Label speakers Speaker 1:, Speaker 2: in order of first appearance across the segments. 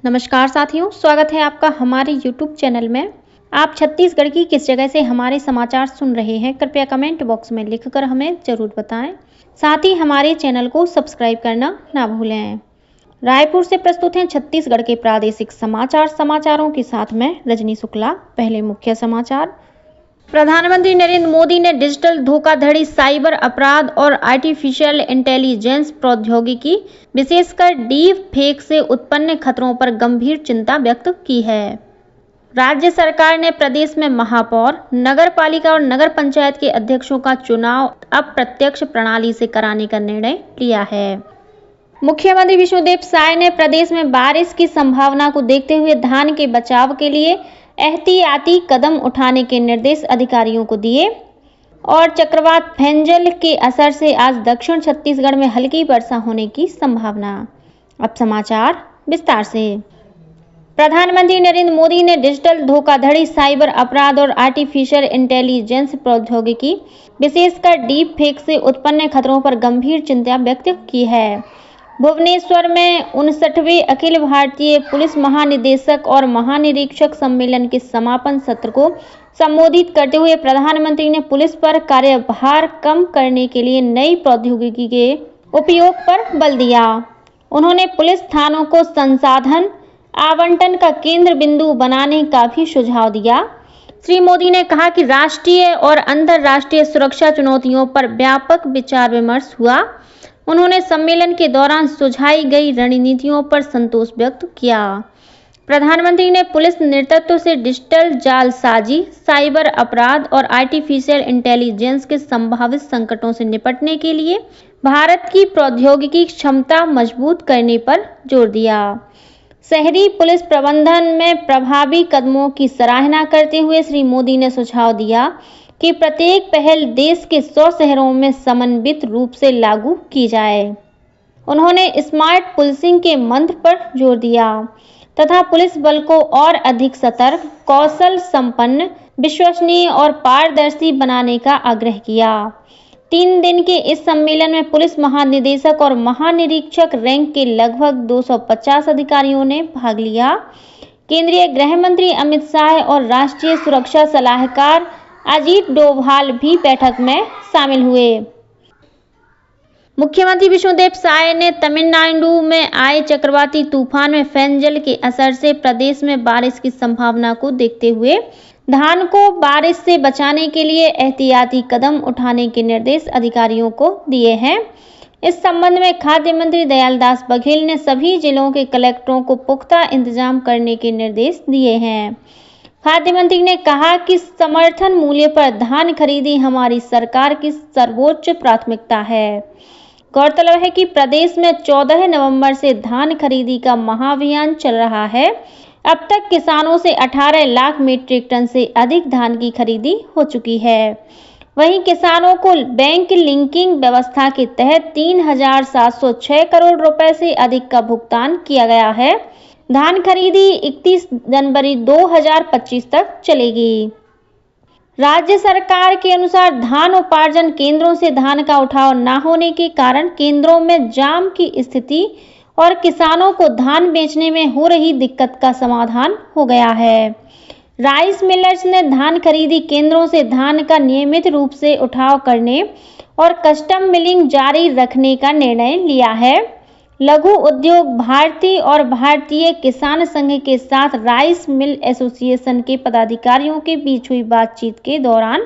Speaker 1: नमस्कार साथियों, स्वागत है आपका हमारे YouTube चैनल में। आप छत्तीसगढ़ की किस जगह से हमारे समाचार सुन रहे हैं, कृपया कमेंट बॉक्स में लिखकर हमें ज़रूर बताएं। साथ ही हमारे चैनल को सब्सक्राइब करना ना भूलें। रायपुर से प्रस्तुत हैं छत्तीसगढ़ के प्रादेशिक समाचारों के साथ में रजनी शुक्ला। पहले मुख्य समाचार। प्रधानमंत्री नरेंद्र मोदी ने डिजिटल धोखाधड़ी, साइबर अपराध और आर्टिफिशियल इंटेलिजेंस प्रौद्योगिकी, विशेषकर डीप फेक से उत्पन्न खतरों पर गंभीर चिंता व्यक्त की है। राज्य सरकार ने प्रदेश में महापौर, नगर पालिका और नगर पंचायत के अध्यक्षों का चुनाव अप्रत्यक्ष प्रणाली से कराने का निर्णय लिया है। मुख्यमंत्री विष्णुदेव साय ने प्रदेश में बारिश की संभावना को देखते हुए धान के बचाव के लिए एहतियाती कदम उठाने के निर्देश अधिकारियों को दिए। और चक्रवात फेंजल के असर से आज दक्षिण छत्तीसगढ़ में हल्की वर्षा होने की संभावना। अब समाचार विस्तार से। प्रधानमंत्री नरेंद्र मोदी ने डिजिटल धोखाधड़ी, साइबर अपराध और आर्टिफिशियल इंटेलिजेंस प्रौद्योगिकी, विशेषकर डीप फेक से उत्पन्न खतरों पर गंभीर चिंता व्यक्त की है। भुवनेश्वर में 59वें अखिल भारतीय पुलिस महानिदेशक और महानिरीक्षक सम्मेलन के समापन सत्र को संबोधित करते हुए प्रधानमंत्री ने पुलिस पर कार्यभार कम करने के लिए नई प्रौद्योगिकी के उपयोग पर बल दिया। उन्होंने पुलिस थानों को संसाधन आवंटन का केंद्र बिंदु बनाने का भी सुझाव दिया। श्री मोदी ने कहा कि राष्ट्रीय और अंतर्राष्ट्रीय सुरक्षा चुनौतियों पर व्यापक विचार विमर्श हुआ। उन्होंने सम्मेलन के दौरान सुझाई गई रणनीतियों पर संतोष व्यक्त किया। प्रधानमंत्री ने पुलिस नेतृत्व से डिजिटल जालसाजी, साइबर अपराध और आर्टिफिशियल इंटेलिजेंस के संभावित संकटों से निपटने के लिए भारत की प्रौद्योगिकी क्षमता मजबूत करने पर जोर दिया। शहरी पुलिस प्रबंधन में प्रभावी कदमों की सराहना करते हुए श्री मोदी ने सुझाव दिया कि प्रत्येक पहल देश के 100 शहरों में समन्वित रूप से लागू की जाए। उन्होंने स्मार्ट पुलिसिंग के मंत्र पर जोर दिया तथा पुलिस बल को और अधिक सतर्क, कौशल संपन्न, विश्वसनीय और पारदर्शी बनाने का आग्रह किया। 3 दिन के इस सम्मेलन में पुलिस महानिदेशक और महानिरीक्षक रैंक के लगभग 250 अधिकारियों ने भाग लिया। केंद्रीय गृह मंत्री अमित शाह और राष्ट्रीय सुरक्षा सलाहकार अजीत डोभाल भी बैठक में शामिल हुए। मुख्यमंत्री विष्णुदेव साय ने तमिलनाडु में आए चक्रवाती तूफान में फेंजल के असर से प्रदेश में बारिश की संभावना को देखते हुए धान को बारिश से बचाने के लिए एहतियाती कदम उठाने के निर्देश अधिकारियों को दिए हैं। इस संबंध में खाद्य मंत्री दयालदास बघेल ने सभी जिलों के कलेक्टरों को पुख्ता इंतजाम करने के निर्देश दिए हैं। खाद्य मंत्री ने कहा कि समर्थन मूल्य पर धान खरीदी हमारी सरकार की सर्वोच्च प्राथमिकता है। गौरतलब है कि प्रदेश में 14 नवंबर से धान खरीदी का महाअभियान चल रहा है। अब तक किसानों से 18 लाख मीट्रिक टन से अधिक धान की खरीदी हो चुकी है। वहीं किसानों को बैंक लिंकिंग व्यवस्था के तहत 3,706 करोड़ रुपए से अधिक का भुगतान किया गया है। धान खरीदी 31 जनवरी 2025 तक चलेगी। राज्य सरकार के अनुसार धान उपार्जन केंद्रों से धान का उठाव न होने के कारण केंद्रों में जाम की स्थिति और किसानों को धान बेचने में हो रही दिक्कत का समाधान हो गया है। राइस मिलर्स ने धान खरीदी केंद्रों से धान का नियमित रूप से उठाव करने और कस्टम मिलिंग जारी रखने का निर्णय लिया है। लघु उद्योग भारती और भारतीय किसान संघ के साथ राइस मिल एसोसिएशन के पदाधिकारियों के बीच हुई बातचीत के दौरान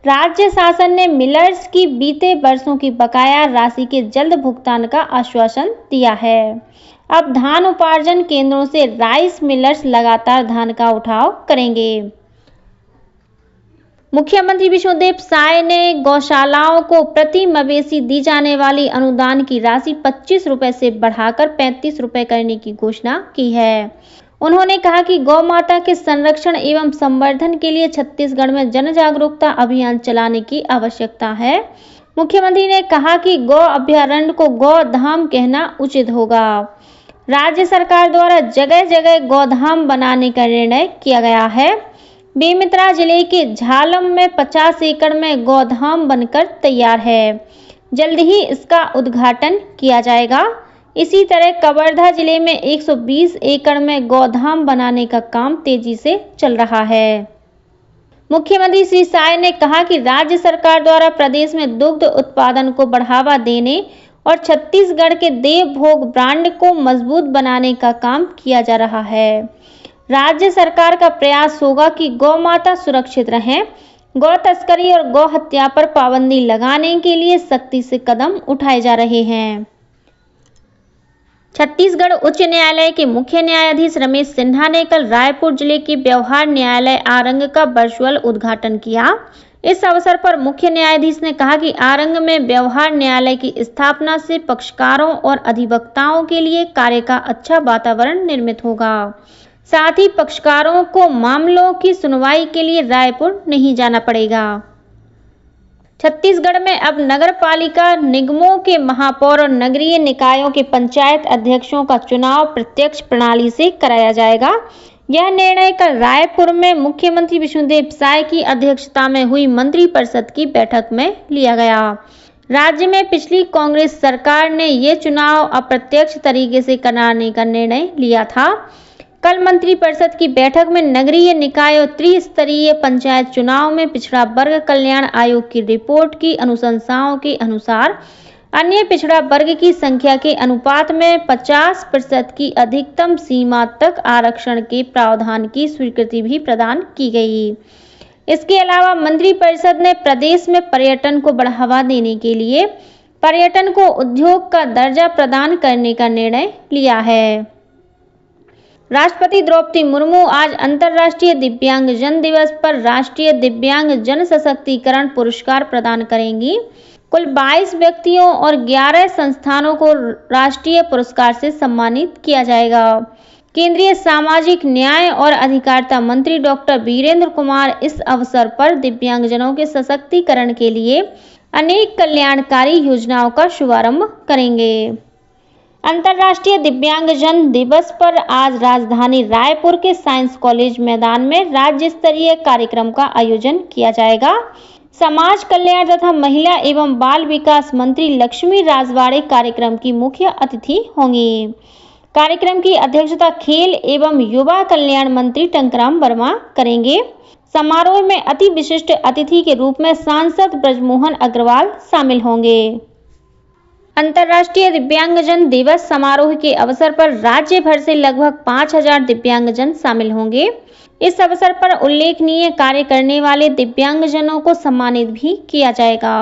Speaker 1: राज्य शासन ने मिलर्स की बीते वर्षों की बकाया राशि के जल्द भुगतान का आश्वासन दिया है। अब धान उपार्जन केंद्रों से राइस मिलर्स लगातार धान का उठाव करेंगे। मुख्यमंत्री विष्णुदेव साय ने गौशालाओं को प्रति मवेशी दी जाने वाली अनुदान की राशि 25 रुपए से बढ़ाकर 35 रुपए करने की घोषणा की है। उन्होंने कहा कि गौ माता के संरक्षण एवं संवर्धन के लिए छत्तीसगढ़ में जन जागरूकता अभियान चलाने की आवश्यकता है। मुख्यमंत्री ने कहा कि गौ अभयारण्य को गौ धाम कहना उचित होगा। राज्य सरकार द्वारा जगह जगह गौधाम बनाने का निर्णय किया गया है। बेमेतरा जिले के झालम में 50 एकड़ में गौधाम बनकर तैयार है। जल्द ही इसका उद्घाटन किया जाएगा। इसी तरह कवर्धा जिले में 120 एकड़ में गौधाम बनाने का काम तेजी से चल रहा है। मुख्यमंत्री श्री साय ने कहा कि राज्य सरकार द्वारा प्रदेश में दुग्ध उत्पादन को बढ़ावा देने और छत्तीसगढ़ के देवभोग ब्रांड को मजबूत बनाने का काम किया जा रहा है। राज्य सरकार का प्रयास होगा कि गौ माता सुरक्षित रहें। गौ तस्करी और गौ हत्या पर पाबंदी लगाने के लिए सख्ती से कदम उठाए जा रहे हैं। छत्तीसगढ़ उच्च न्यायालय के मुख्य न्यायाधीश रमेश सिन्हा ने कल रायपुर जिले के व्यवहार न्यायालय आरंग का वर्चुअल उद्घाटन किया। इस अवसर पर मुख्य न्यायाधीश ने कहा कि आरंग में व्यवहार न्यायालय की स्थापना से पक्षकारों और अधिवक्ताओं के लिए कार्य का अच्छा वातावरण निर्मित होगा। साथ ही पक्षकारों को मामलों की सुनवाई के लिए रायपुर नहीं जाना पड़ेगा। छत्तीसगढ़ में अब नगर पालिका निगमों के महापौर और नगरीय निकायों के पंचायत अध्यक्षों का चुनाव प्रत्यक्ष प्रणाली से कराया जाएगा। यह निर्णय कल रायपुर में मुख्यमंत्री विष्णुदेव साय की अध्यक्षता में हुई मंत्रिपरिषद की बैठक में लिया गया। राज्य में पिछली कांग्रेस सरकार ने ये चुनाव अप्रत्यक्ष तरीके से कराने का निर्णय लिया था। कल मंत्रिपरिषद की बैठक में नगरीय निकाय और त्रिस्तरीय पंचायत चुनाव में पिछड़ा वर्ग कल्याण आयोग की रिपोर्ट की अनुशंसाओं के अनुसार अन्य पिछड़ा वर्ग की संख्या के अनुपात में 50% की अधिकतम सीमा तक आरक्षण के प्रावधान की स्वीकृति भी प्रदान की गई। इसके अलावा मंत्रिपरिषद ने प्रदेश में पर्यटन को बढ़ावा देने के लिए पर्यटन को उद्योग का दर्जा प्रदान करने का निर्णय लिया है। राष्ट्रपति द्रौपदी मुर्मू आज अंतर्राष्ट्रीय दिव्यांगजन दिवस पर राष्ट्रीय दिव्यांग जन सशक्तिकरण पुरस्कार प्रदान करेंगी। कुल 22 व्यक्तियों और 11 संस्थानों को राष्ट्रीय पुरस्कार से सम्मानित किया जाएगा। केंद्रीय सामाजिक न्याय और अधिकारिता मंत्री डॉक्टर वीरेंद्र कुमार इस अवसर पर दिव्यांगजनों के सशक्तिकरण के लिए अनेक कल्याणकारी योजनाओं का शुभारंभ करेंगे। अंतर्राष्ट्रीय दिव्यांगजन दिवस पर आज राजधानी रायपुर के साइंस कॉलेज मैदान में राज्य स्तरीय कार्यक्रम का आयोजन किया जाएगा। समाज कल्याण तथा महिला एवं बाल विकास मंत्री लक्ष्मी राजवाड़े कार्यक्रम की मुख्य अतिथि होंगी। कार्यक्रम की अध्यक्षता खेल एवं युवा कल्याण मंत्री टंकराम वर्मा करेंगे। समारोह में अति विशिष्ट अतिथि के रूप में सांसद ब्रजमोहन अग्रवाल शामिल होंगे। अंतर्राष्ट्रीय दिव्यांगजन दिवस समारोह के अवसर पर राज्य भर से लगभग 5000 दिव्यांगजन शामिल होंगे। इस अवसर पर उल्लेखनीय कार्य करने वाले दिव्यांगजनों को सम्मानित भी किया जाएगा।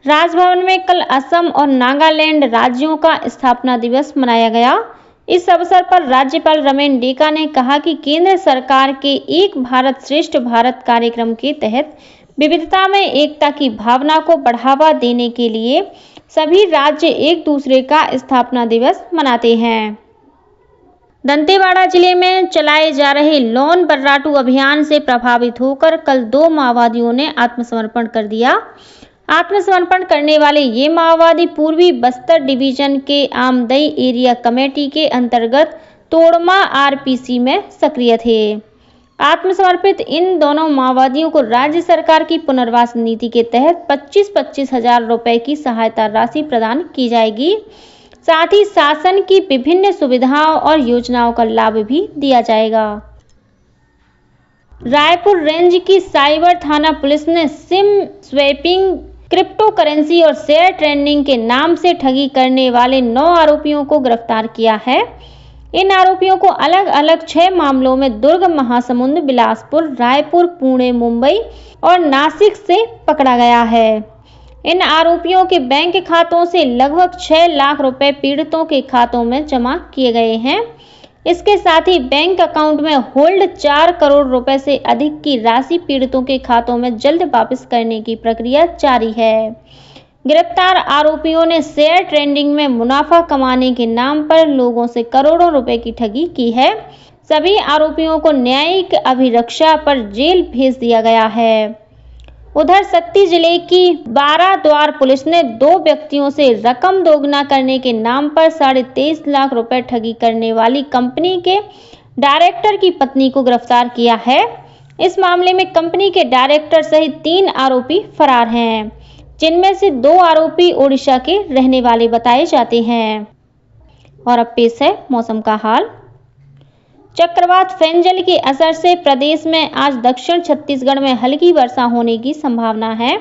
Speaker 1: राजभवन में कल असम और नागालैंड राज्यों का स्थापना दिवस मनाया गया। इस अवसर पर राज्यपाल रमेन डेका ने कहा कि केंद्र सरकार के एक भारत श्रेष्ठ भारत कार्यक्रम के तहत विविधता में एकता की भावना को बढ़ावा देने के लिए सभी राज्य एक दूसरे का स्थापना दिवस मनाते हैं। दंतेवाड़ा जिले में चलाए जा रहे लोन वर्राटू अभियान से प्रभावित होकर कल 2 माओवादियों ने आत्मसमर्पण कर दिया। आत्मसमर्पण करने वाले ये माओवादी पूर्वी बस्तर डिवीजन के आमदई एरिया कमेटी के अंतर्गत तोड़मा आरपीसी में सक्रिय थे। आत्मसमर्पित इन दोनों माओवादियों को राज्य सरकार की पुनर्वास नीति के तहत 25-25 हजार रुपए की सहायता राशि प्रदान की जाएगी। साथ ही शासन की विभिन्न सुविधाओं और योजनाओं का लाभ भी दिया जाएगा। रायपुर रेंज की साइबर थाना पुलिस ने सिम स्वैपिंग, क्रिप्टो करेंसी और शेयर ट्रेडिंग के नाम से ठगी करने वाले 9 आरोपियों को गिरफ्तार किया है। इन आरोपियों को अलग अलग 6 मामलों में दुर्ग, महासमुंद, बिलासपुर, रायपुर, पुणे, मुंबई और नासिक से पकड़ा गया है। इन आरोपियों के बैंक खातों से लगभग 6 लाख रुपए पीड़ितों के खातों में जमा किए गए हैं। इसके साथ ही बैंक अकाउंट में होल्ड 4 करोड़ रुपए से अधिक की राशि पीड़ितों के खातों में जल्द वापस करने की प्रक्रिया जारी है। गिरफ्तार आरोपियों ने शेयर ट्रेडिंग में मुनाफा कमाने के नाम पर लोगों से करोड़ों रुपए की ठगी की है। सभी आरोपियों को न्यायिक अभिरक्षा पर जेल भेज दिया गया है। उधर शक्ति जिले की 12 द्वार पुलिस ने 2 व्यक्तियों से रकम दोगुना करने के नाम पर 23.5 लाख रुपए ठगी करने वाली कंपनी के डायरेक्टर की पत्नी को गिरफ्तार किया है। इस मामले में कंपनी के डायरेक्टर सहित 3 आरोपी फरार हैं, जिनमें से 2 आरोपी ओडिशा के रहने वाले बताए जाते हैं। और अब पेश है मौसम का हाल। चक्रवात फेंजल के असर से प्रदेश में आज दक्षिण छत्तीसगढ़ में हल्की वर्षा होने की संभावना है,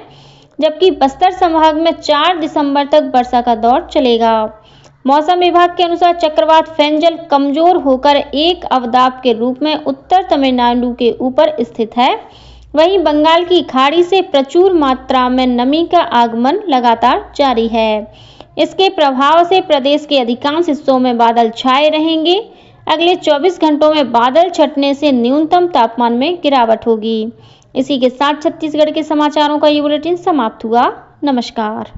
Speaker 1: जबकि बस्तर संभाग में 4 दिसंबर तक वर्षा का दौर चलेगा। मौसम विभाग के अनुसार चक्रवात फेंजल कमजोर होकर एक अवदाब के रूप में उत्तर तमिलनाडु के ऊपर स्थित है। वहीं बंगाल की खाड़ी से प्रचुर मात्रा में नमी का आगमन लगातार जारी है। इसके प्रभाव से प्रदेश के अधिकांश हिस्सों में बादल छाए रहेंगे। अगले 24 घंटों में बादल छंटने से न्यूनतम तापमान में गिरावट होगी। इसी के साथ छत्तीसगढ़ के समाचारों का ये बुलेटिन समाप्त हुआ। नमस्कार।